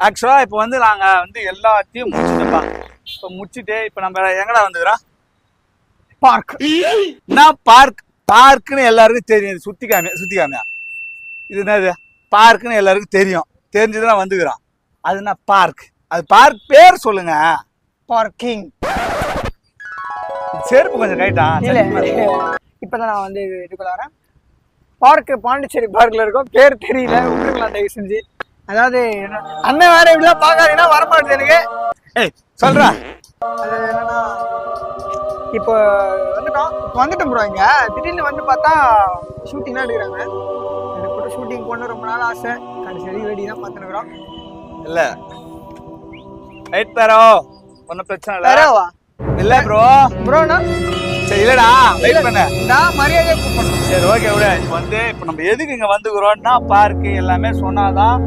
ஆக்சுவலா இப்போ வந்து நாங்க வந்து எல்லாத்தையும் முடிச்சுட்டோம்ப்பா. இப்போ முடிச்சுட்டு இப்போ நம்ம எங்கடா வந்துக்கிறோம்? பார்க். என்ன பார்க்? பார்க்குன்னு எல்லாருக்கும் தெரியும். சுத்தி காமியா இது என்னது பார்க்குன்னு எல்லாருக்கும் தெரியும். தெரிஞ்சுதான் வந்துக்கிறோம். அது என்ன பார்க்? அது பார்க் பேர் சொல்லுங்க. பார்க்கிங். செருப்பு கொஞ்சம் கைட்டா. இல்ல இப்பதான் நான் வந்து இதுக்குள்ள வரேன். பார்க்கு பாண்டிச்சேரி பார்க்ல இருக்கும். பேர் தெரியல, விட்டுருக்கலாம் தயவு செஞ்சு. அதாவது அண்ணன் வேற இப்படிலாம் பார்க்காதீங்கன்னா வரமாட்டேது எனக்கு. ஏய் சொல்றா. அது என்னன்னா இப்போ வந்துட்டோம் ப்ரோ. இங்க திடீர்னு வந்து பார்த்தா ஷூட்டிங்லாம் எடுக்கிறாங்க. எனக்கு கூட ஷூட்டிங் போகணும் ரொம்ப நாள் ஆசை. கடைசி வெடி தான் பார்த்துனுக்குறோம். இல்ல ரைட் பேரோ, ஒன்றும் பிரச்சனை இல்லை. வேறவா இல்ல ப்ரோ. ப்ரோனா சரி இல்லடா, வெயிட் பண்ண. நான் மரியாதை கூப்பிடணும். சரி ஓகே விட. இப்போ நம்ம எதுக்கு இங்க வந்துக்கிறோம்னா பார்க்கு எல்லாமே சொன்னாதான்